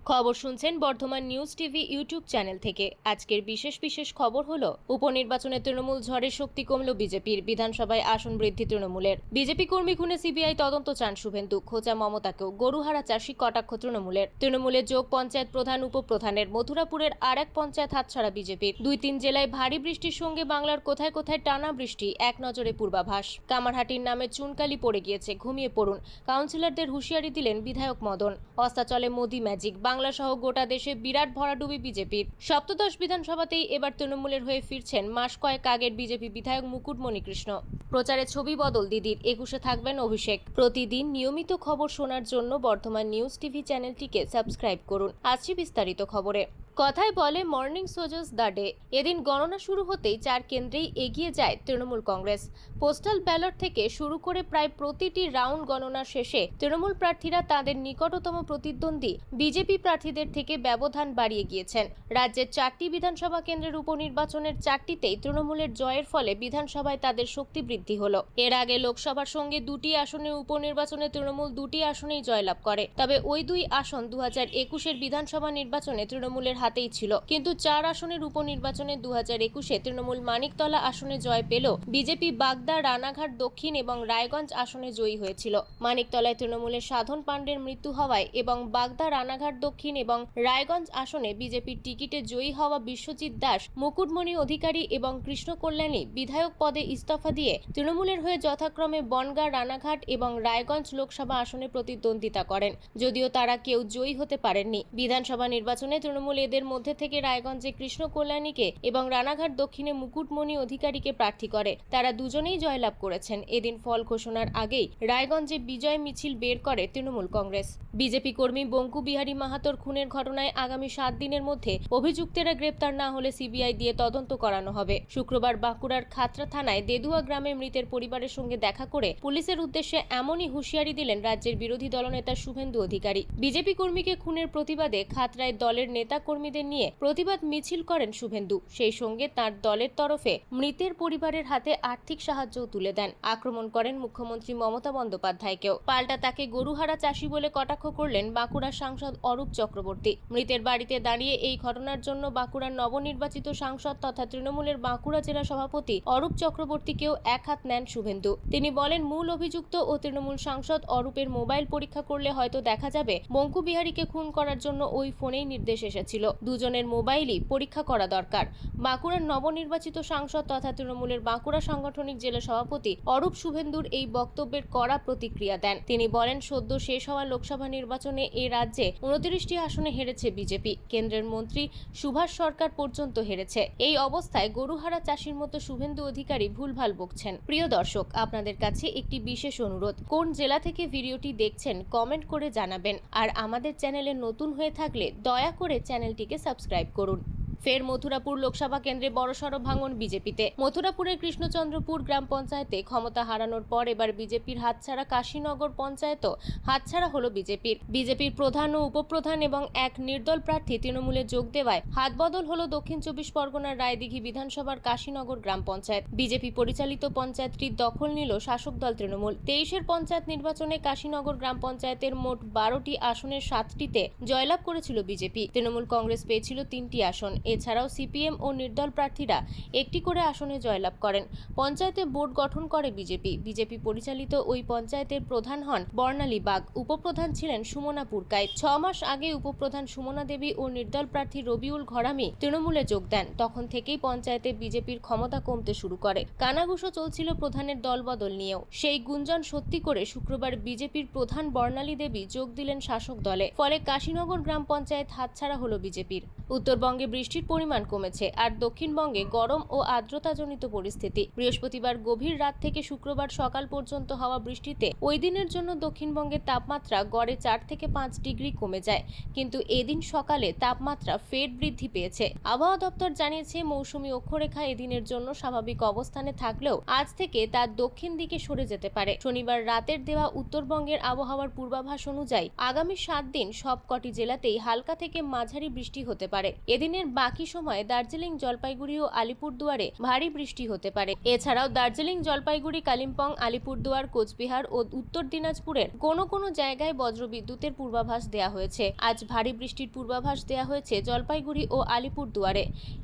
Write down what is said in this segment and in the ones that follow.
খবর শুনছেন Bardhaman news TV YouTube channel থেকে। আজকের বিশেষ খবর হলো উপনির্বাচনে তৃণমূল ঝড়ের শক্তি কমল বিজেপির, বিধানসভায় আসন বৃদ্ধি তৃণমূলের। বিজেপি কর্মী খুনে সিবিআই তদন্ত চান শুভেন্দু, খোঁচা মমতাকেও। গরুহারা চাষী কটাক্ষ তৃণমূলের যোগ পঞ্চায়েত প্রধান উপপ্রধানের। মথুরাপুরের আর এক পঞ্চায়েত হাতছাড়া বিজেপির। 2-3 জেলায় ভারী বৃষ্টির সঙ্গে বাংলার কোথায় কোথায় টানা বৃষ্টি, এক নজরে পূর্বাভাস। কামারহাটির নামে চুনকালি পড়ে গিয়েছে, ঘুমিয়ে পড়ুন, কাউন্সিলরদের হুঁশিয়ারি দিলেন বিধায়ক মদন। অস্তাচলে মোদি ম্যাজিক, বাংলা সহ গোটা দেশে বিরাট ভরাডুবি বিজেপির। সপ্তদশ বিধানসভাতেই এবার তৃণমূলের হয়ে ফিরছেন মাস কয়েক আগের বিজেপি বিধায়ক মুকুটমণি কৃষ্ণ। প্রচারে ছবি বদল দিদির, 21-এ থাকবেন অভিষেক। প্রতিদিন নিয়মিত খবর শোনার জন্য বর্ধমান নিউজ টিভি চ্যানেলটিকে সাবস্ক্রাইব করুন। আসছি বিস্তারিত খবরে। কথায় বলে মর্নিং সোজাস দ্য ডে। এদিন গণনা শুরু হতেই 4 কেন্দ্রেই এগিয়ে যায় তৃণমূল কংগ্রেস। পোস্টাল ব্যালট থেকে শুরু করে প্রায় প্রতিটি রাউন্ড গণনার শেষে তৃণমূল প্রার্থীরা তাদের নিকটতম প্রতিদ্বন্দ্বী বিজেপি প্রার্থীদের থেকে ব্যবধান বাড়িয়ে গিয়েছেন। রাজ্যের 4টি বিধানসভা কেন্দ্রের উপনির্বাচনের 4টিতেই তৃণমূলের জয়ের ফলে বিধানসভায় তাদের শক্তি বৃদ্ধি হলো। এর আগে লোকসভার সঙ্গে 2টি আসনের উপনির্বাচনে তৃণমূল 2টি আসনেই জয়লাভ করে। তবে ওই 2 আসন 2021-এর বিধানসভা নির্বাচনে তৃণমূলের হাতেই ছিল। কিন্তু 4 আসনের উপনির্বাচনে 2021-এ তৃণমূল মানিকতলা আসনে জয় পেল বিজেপি বাগদা, রানাঘাট দক্ষিণ এবং রায়গঞ্জ আসনে জয়ী হয়েছিল। মানিকতলায় তৃণমূলের সাধন পাণ্ডের মৃত্যু হওয়ায় এবং বাগদা, রানাঘাট দক্ষিণ এবং রায়গঞ্জ আসনে বিজেপির টিকিটে জয়ী হওয়া বিশ্বজিৎ দাস, মুকুটমণি অধিকারী এবং কৃষ্ণ কল্যাণী বিধায়ক পদে ইস্তফা দিয়ে তৃণমূলের হয়ে যথাক্রমে বনগাঁ, রানাঘাট এবং রায়গঞ্জ লোকসভা আসনে প্রতিদ্বন্দ্বিতা করেন। যদিও তারা কেউ জয়ী হতে পারেননি। বিধানসভা নির্বাচনে তৃণমূল এদের মধ্যে থেকে রায়গঞ্জে কৃষ্ণ কল্যাণীকে এবং রানাঘাট দক্ষিণে মুকুটমণি অধিকারীকে প্রার্থী করে। তারা দুজনেই জয়লাভ করেছেন। এদিন ফল ঘোষণার আগেই রায়গঞ্জে বিজয় মিছিল বের করে তৃণমূল কংগ্রেস। বিজেপি কর্মী বঙ্কু বিহারী মাহাতোর খুনের ঘটনায় আগামী 7 দিনের মধ্যে অভিযুক্তেরা গ্রেপ্তার না হলে সিবিআই দিয়ে তদন্ত করানো হবে। শুক্রবার বাঁকুড়ার খাতড়া থানায় দেদুয়া গ্রামে মৃতের পরিবারের সঙ্গে দেখা করে পুলিশের উদ্দেশ্যে এমনই হুঁশিয়ারি দিলেন রাজ্যের বিরোধী দলনেতা শুভেন্দু অধিকারী। বিজেপি কর্মীকে খুনের প্রতিবাদে খাতড়ায় দলের নেতা কর্মীদের নিয়ে প্রতিবাদ মিছিল করেন শুভেন্দু। সেই সঙ্গে তার দলের তরফে মৃতের পরিবারের হাতে আর্থিক সাহায্যও তুলে দেন। আক্রমণ করেন মুখ্যমন্ত্রী মমতা বন্দ্যোপাধ্যায়কেও। পাল্টা তাকে গরুহারা চাষী বলে কটাক্ষ করলেন বাঁকুড়ার সাংসদ অরূপ চক্রবর্তী। মৃতের বাড়িতে দাঁড়িয়ে এই ঘটনার জন্য বাঁকুড়ার নবনির্বাচিত সাংসদ তথা তৃণমূলের বাঁকুড়া জেলা সভাপতি অরূপ চক্রবর্তীকেও এক হাত নেন শুভেন্দু। তিনি বলেন, মূল অভিযুক্ত ও তৃণমূল সাংসদ অরূপের মোবাইল পরীক্ষা করলে হয়তো দেখা যাবে বঙ্কু বিহারীকে খুন করার জন্য ওই ফোনেই নির্দেশ এসেছিল। দুজনের মোবাইলই পরীক্ষা করা দরকার। বাঁকুড়ার নবনির্বাচিত সাংসদ তথা তৃণমূলের বাঁকুড়া সাংগঠনিক জেলা সভাপতি অরূপ শুভেন্দুর এই বক্তব্যের কড়া প্রতিক্রিয়া দেন। তিনি বলেন, সদ্য শেষ হওয়া লোকসভা নির্বাচনে এ রাজ্যে 29টি আসনে হেরেছে বিজেপি। কেন্দ্রের মন্ত্রী সুভাষ সরকার পর্যন্ত হেরেছে। এই অবস্থায় গরুহারা চাষীর মতো শুভেন্দু অধিকারী ভুলভাল বকছেন। প্রিয় দর্শক, আপনাদের কাছে একটি বিশেষ অনুরোধ, কোন জেলা থেকে ভিডিওটি দেখছেন কমেন্ট করে জানাবেন। আর আমাদের চ্যানেলে নতুন হয়ে থাকলে দয়া করে চ্যানেলটিকে সাবস্ক্রাইব করুন। ফের মথুরাপুর লোকসভা কেন্দ্রে বড়সড় ভাঙন বিজেপিতে। মথুরাপুরের কৃষ্ণচন্দ্রপুর গ্রাম পঞ্চায়েতে ক্ষমতা হারানোর পর এবার বিজেপির হাতছাড়া কাশীনগর পঞ্চায়েতও হাতছাড়া হলো বিজেপির প্রধান ও উপপ্রধান এবং এক নির্দল প্রার্থী তৃণমূলে যোগ দেওয়ায় হাতবদল হলো দক্ষিণ 24 পরগনার রায়দিঘি বিধানসভার কাশীনগর গ্রাম পঞ্চায়েত। বিজেপি পরিচালিত পঞ্চায়েতটির দখল নিল শাসক দল তৃণমূল। 23-এর পঞ্চায়েত নির্বাচনে কাশীনগর গ্রাম পঞ্চায়েতের মোট 12টি আসনের 7টিতে জয়লাভ করেছিল বিজেপি। তৃণমূল কংগ্রেস পেয়েছিল 3টি আসন। এছাড়াও সিপিএম ও নির্দল প্রার্থীরা একটি করে আসনে জয়লাভ করেন। পঞ্চায়েতে বোর্ড গঠন করে বিজেপি পরিচালিত ওই পঞ্চায়েতের প্রধান হন বর্ণালী বাগ। উপপ্রধান ছিলেন সুমনা পুরকাইত। 6 মাস আগে উপপ্রধান সুমনা দেবী ও নির্দল প্রার্থী রবিউল ঘরামি তৃণমূলে যোগ দেন। তখন থেকেই পঞ্চায়েতে বিজেপির ক্ষমতা কমতে শুরু করে। কানাঘুষো চলছিল প্রধানের দলবদল নিয়েও। সেই গুঞ্জন সত্যি করে শুক্রবার বিজেপির প্রধান বর্ণালী দেবী যোগ দিলেন শাসক দলে। ফলে কাশীনগর গ্রাম পঞ্চায়েত হাতছাড়া হলো বিজেপির। উত্তরবঙ্গে বৃষ্টির পরিমাণ কমেছে, আর দক্ষিণবঙ্গে গরম ও আর্দ্রতাজনিত পরিস্থিতি। বৃহস্পতিবার গভীর রাত থেকে শুক্রবার সকাল পর্যন্ত হওয়া বৃষ্টিতে ওই দিনের জন্য দক্ষিণবঙ্গের তাপমাত্রা গড়ে 4 থেকে 5 ডিগ্রি কমে যায়। কিন্তু এদিন সকালে তাপমাত্রা ফের বৃদ্ধি পেয়েছে। আবহাওয়া দপ্তর জানিয়েছে, মৌসুমী অক্ষরেখা এদিনের জন্য স্বাভাবিক অবস্থানে থাকলেও আজ থেকে তা দক্ষিণ দিকে সরে যেতে পারে। শনিবার রাতের দেওয়া উত্তরবঙ্গের আবহাওয়ার পূর্বাভাস অনুযায়ী আগামী 7 দিন সবকটি জেলাতেই হালকা থেকে মাঝারি বৃষ্টি হতে পারে। পারে। এদিনের বাকি সময়ে দার্জিলিং, জলপাইগুড়ি ও আলিপুরদুয়ারে ভারী বৃষ্টি হতে পারে। এছাড়াও দার্জিলিং, জলপাইগুড়ি, কালিম্পং, আলিপুরদুয়ার, কোচবিহার ও উত্তর দিনাজপুরের কোনো জায়গায় বজ্রবিদ্যুতের পূর্বাভাস দেওয়া হয়েছে। আজ ভারী বৃষ্টির পূর্বাভাস দেওয়া হয়েছে জলপাইগুড়ি ও আলিপুরদুয়ারে।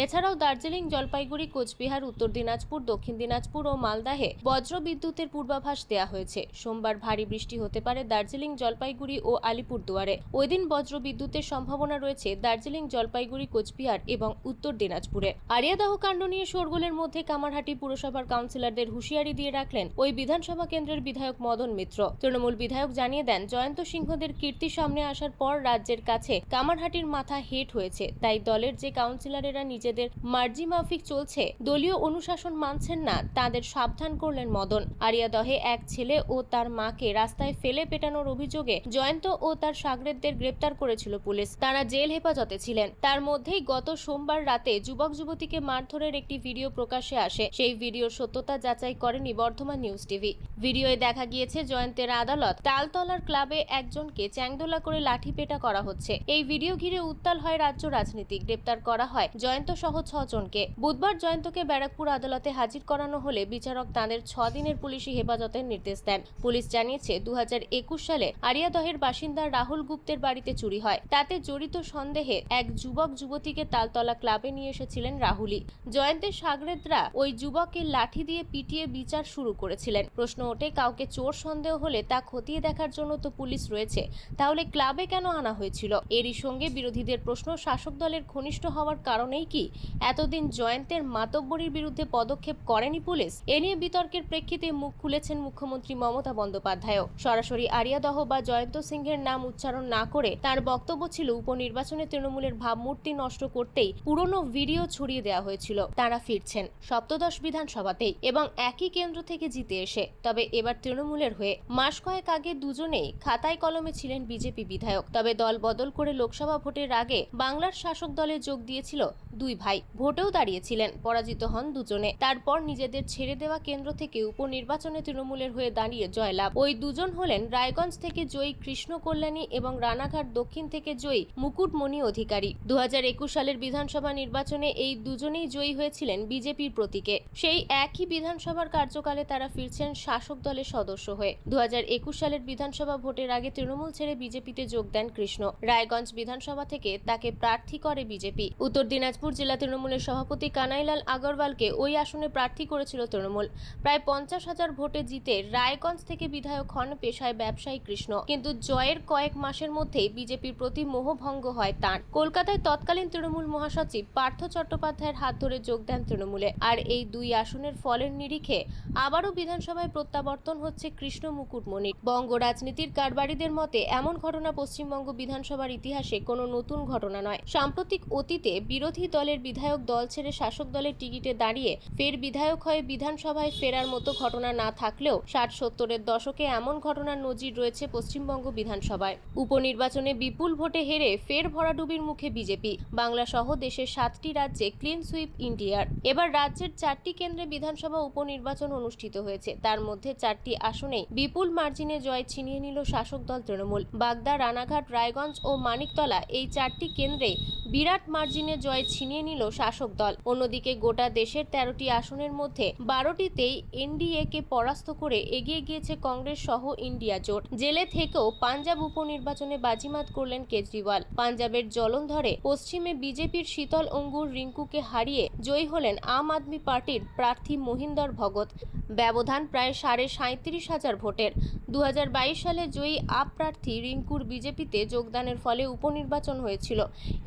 এছাড়াও দার্জিলিং, জলপাইগুড়ি, কোচবিহার, উত্তর দিনাজপুর, দক্ষিণ দিনাজপুর ও মালদাহে বজ্রবিদ্যুতের পূর্বাভাস দেওয়া হয়েছে। সোমবার ভারী বৃষ্টি হতে পারে দার্জিলিং, জলপাইগুড়ি ও আলিপুরদুয়ারে। ওই দিন বজ্রবিদ্যুতের সম্ভাবনা রয়েছে দার্জিলিং, জলপাইগুড়ি, কোচবিহার এবং উত্তর দিনাজপুরে। আরিয়াদহ কাণ্ড নিয়ে শোরগোলের মধ্যে কামারহাটি পুরসভার কাউন্সিলরদের হুঁশিয়ারি দিয়ে রাখলেন ওই বিধানসভা কেন্দ্রের বিধায়ক মদন মিত্র। তৃণমূল বিধায়ক জানিয়ে দেন, জয়ন্ত সিংহদের কীর্তি সামনে আসার পর রাজ্যের কাছে কামারহাটির মাথা হেট হয়েছে। তাই দলের যে কাউন্সিলরেরা নিজেদের মার্জি মাফিক চলছে, দলীয় অনুশাসন মানছেন না, তাদের সাবধান করলেন মদন। আরিয়াদহে এক ছেলে ও তার মাকে রাস্তায় ফেলে পেটানোর অভিযোগে জয়ন্ত ও তার শাগরেদদের গ্রেপ্তার করেছিল পুলিশ। তারা জেল হেফাজতে ছিলেন। তার মধ্যেই গত সোমবার রাতে যুবক যুবতীকে মারধরের একটি ভিডিও প্রকাশ্যে আসে। সেই ভিডিওর সত্যতা যাচাই করেনি বর্ধমান নিউজ টিভি। ভিডিওয়ে দেখা গিয়েছে জয়ন্তের আদালত তালতলার ক্লাবে একজনকে চ্যাংদোলা করে লাঠিপেটা করা হচ্ছে। এই ভিডিও ঘিরে উত্তাল হয় রাজ্য রাজনীতি। গ্রেপ্তার করা হয় জয়ন্ত সহ 6 জনকে। বুধবার জয়ন্তকে ব্যারাকপুর আদালতে হাজির করানো হলে বিচারক তাদের 6 দিনের পুলিশি হেফাজতের নির্দেশ দেন। পুলিশ জানিয়েছে, 2021 সালে আরিয়াদহের বাসিন্দা রাহুল গুপ্তের বাড়িতে চুরি হয়। তাতে জড়িত সন্দেহে এক যুবক যুবতীকে তালতলা ক্লাবে নিয়ে এসেছিলেন রাহুলই। জয়ন্তের শাগরেদরা ওই যুবককে লাঠি দিয়ে পিটিয়ে বিচার শুরু করেছিলেন। প্রশ্ন ওঠে, কাউকে চোর সন্দেহ হলে তা খতিয়ে দেখার জন্য তো পুলিশ রয়েছে, তাহলে ক্লাবে কেন আনা হয়েছিল? এরই সঙ্গে বিরোধীদের প্রশ্ন, শাসক দলের ঘনিষ্ঠ হওয়ার কারণেই কি এতদিন জয়ন্তের মাতব্বরির বিরুদ্ধে পদক্ষেপ করেনি পুলিশ? এ নিয়ে বিতর্কের প্রেক্ষিতে মুখ খুলেছেন মুখ্যমন্ত্রী মমতা বন্দ্যোপাধ্যায়। সরাসরি আরিয়াদহ বা জয়ন্ত সিংহের নাম উচ্চারণ না করে তার বক্তব্য ছিল, উপনির্বাচনে তৃণমূলের ভাবমূর্তি নষ্ট করতেই পুরনো ভিডিও ছড়িয়ে দেওয়া হয়েছিল। তারা ফিরছেন সপ্তদশ বিধানসভাতেই এবং একই কেন্দ্র থেকে জিতে এসে। তবে এবার তৃণমূলের হয়ে। মাস কয়েক আগে দুজনেই খাতায় কলমে ছিলেন বিজেপি বিধায়ক। তবে দল বদল করে লোকসভা ভোটের আগে বাংলার শাসক দলে যোগ দিয়েছিল দুই ভাই। ভোটেও দাঁড়িয়েছিলেন, পরাজিত হন দুজনে। তারপর নিজেদের ছেড়ে দেওয়া কেন্দ্র থেকে উপনির্বাচনে তৃণমূলের হয়ে দাঁড়িয়ে জয়লাভ। ওই দুজন হলেন রায়গঞ্জ থেকে জয়ী কৃষ্ণ কল্যাণী এবং রানাঘাট দক্ষিণ থেকে জয়ী মুকুটমণি অধিকারী। 2021 সালের বিধানসভা নির্বাচনে এই দুজনেই জয়ী হয়েছিলেন বিজেপির প্রতীকে। সেই একই বিধানসভার কার্যকালে তারা ফিরছেন শাসক দলের সদস্য হয়ে। 2021 সালের বিধানসভা ভোটের আগে তৃণমূল ছেড়ে বিজেপিতে যোগ দেন কৃষ্ণ। রায়গঞ্জ বিধানসভা থেকে তাকে প্রার্থী করে বিজেপি। উত্তর দিনাজপুর জেলা তৃণমূলের সভাপতি কানাইলাল আগরওয়ালকে ওই আসনে প্রার্থী করেছিল তৃণমূল। প্রায় 50,000 ভোটে জিতে রায়গঞ্জ থেকে বিধায়ক হন পেশায় ব্যবসায়ী কৃষ্ণ। কিন্তু জয়ের কয়েক মাসের মধ্যেই বিজেপির প্রতি মোহভঙ্গ হয় তাঁর। কলকাতায় তৎকালীন তৃণমূল মহাসচিব পার্থ চট্টোপাধ্যায়ের হাত ধরে যোগ দেন তৃণমূলে। আর এই দুই আসনের ফলের নিরিখে আবারও বিধানসভায় প্রত্যাবর্তন হচ্ছে কৃষ্ণ মুকুটমণির। বঙ্গ রাজনীতির কারবারিদের মতে এমন ঘটনা পশ্চিমবঙ্গ বিধানসভার ইতিহাসে কোনো নতুন ঘটনা নয়। সাম্প্রতিক অতীতে বিরোধী দলের বিধায়ক দল ছেড়ে শাসক দলের টিকিটে দাঁড়িয়ে ফের বিধায়ক হয়ে বিধানসভায় ফেরার মতো ঘটনা না থাকলেও 60-70-এর দশকে এমন ঘটনার নজির রয়েছে পশ্চিমবঙ্গ বিধানসভায়। উপনির্বাচনে বিপুল ভোটে হেরে ফের ভরাডুবির মুখে বিজেপি। বাংলা সহ দেশের 7টি রাজ্যে ক্লিন সুইপ ইন্ডিয়ার। এবার রাজ্যের 4টি কেন্দ্রে বিধানসভা উপনির্বাচন অনুষ্ঠিত হয়েছে। তার মধ্যে 4টি আসনেই বিপুল মার্জিনে জয় ছিনিয়ে নিল শাসক দল তৃণমূল। বাগদা, রানাঘাট, রায়গঞ্জ ও মানিকতলা এই 4টি কেন্দ্রে বিরাট মার্জিনে জয় ছিনিয়ে নিল শাসক দল। অন্যদিকে গোটা দেশের 13টি আসনের মধ্যে 12টিতেই এনডিএ কে পরাস্ত করে এগিয়ে গিয়েছে কংগ্রেস সহ ইন্ডিয়া জোট। জেলে থেকেও পাঞ্জাব উপনির্বাচনে বাজিমাত করলেন কেজরিওয়াল। পাঞ্জাবের জলন্ধরে পশ্চিমে বিজেপির শীতল অঙ্গুর রিঙ্কুকে হারিয়ে জয়ী হলেন আম আদমি পার্টির প্রার্থী মহিন্দর ভগত। ব্যবধান প্রায় 37,500 ভোটের। 2022 সালে জয়ী আপ প্রার্থী রিঙ্কুর বিজেপিতে যোগদানের ফলে উপনির্বাচন হয়েছিল।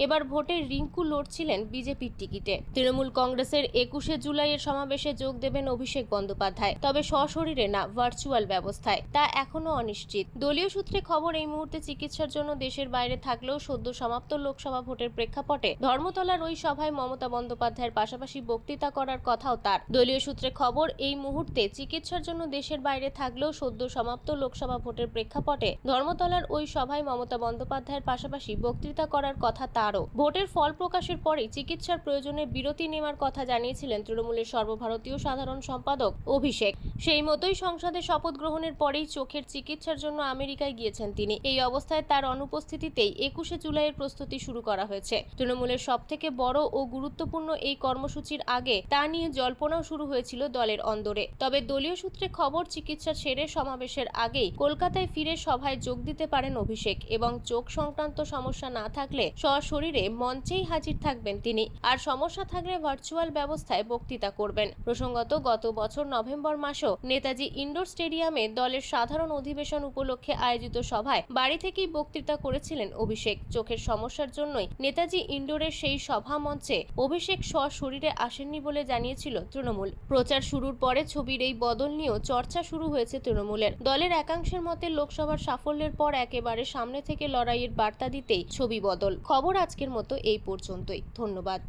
এবার ভোটে রিঙ্কু লড়ছিলেন বিজেপির টিকিটে। তৃণমূল কংগ্রেসের 21শে জুলাইয়ের সমাবেশে যোগ দেবেন অভিষেক বন্দ্যোপাধ্যায়, তবে সশরীরে না, ভার্চুয়াল ব্যবস্থায়। তা এখনো অনিশ্চিত। দলীয় সূত্রে খবর, এই মুহূর্তে চিকিৎসার জন্য দেশের বাইরে থাকলেও সদ্য সমাপ্ত লোকসভা ভোটের প্রেক্ষাপটে ধর্মতলার ওই সভায় মমতা বন্দ্যোপাধ্যায়ের পাশাপাশি বক্তৃতা করার কথাও তার। দলীয় সূত্রে খবর, এই মুহূর্তে চিকিৎসার জন্য দেশের বাইরে থাকলেও সদ্য সমাপ্ত লোকসভা ভোটের প্রেক্ষাপটে ধর্মতলার ওই সভায় মমতা বন্দ্যোপাধ্যায়ের পাশাপাশি বক্তৃতা করার কথা তারও। ভোটের ফল প্রকাশের পরেই চিকিৎসার প্রয়োজনে বিরতি নেওয়ার কথা জানিয়েছিলেন তৃণমূলের সর্বভারতীয় সাধারণ সম্পাদক অভিষেক। সেই মতোই সংসদে শপথ গ্রহণের পরেই চোখের চিকিৎসার জন্য আমেরিকায় গিয়েছেন তিনি। এই অবস্থায় তার অনুপস্থিতিতেই 21শে জুলাইয়ের প্রস্তুতি শুরু করা হয়েছে। তৃণমূলের সবথেকে বড় ও গুরুত্বপূর্ণ এই কর্মসূচির আগে তা নিয়ে জল্পনাও শুরু হয়েছিল দলের অন্দরে। তবে দলীয় সূত্রে খবর, চিকিৎসা সেরে সমাবেশের আগেই কলকাতায় ফিরে সভায় যোগ দিতে পারেন অভিষেক এবং চোখ সংক্রান্ত সমস্যা না থাকলে সশরীরে মঞ্চেই হাজির থাকবেন তিনি। আর সমস্যা থাকলে ভার্চুয়াল ব্যবস্থায় বক্তৃতা করবেন। প্রসঙ্গত, গত বছর নভেম্বর মাসেও নেতাজি ইন্ডোর স্টেডিয়ামে দলের সাধারণ অধিবেশন উপলক্ষে আয়োজিত সভায় বাড়ি থেকেই বক্তৃতা করেছিলেন অভিষেক। চোখের সমস্যার জন্যই নেতাজি ইন্ডোরের সেই সভা মঞ্চে অভিষেক সশরীরে আসেননি বলে জানিয়েছিল তৃণমূল। প্রচার শুরুর পরে ছবির এই বদল নিয়েও চর্চা শুরু হয়েছে তৃণমূলের। দলের একাংশের মতে লোকসভার সাফল্যের পর একেবারে সামনে থেকে লড়াইয়ের বার্তা দিতেই ছবি বদল। খবর আজকের মতো এই পর্যন্তই। ধন্যবাদ।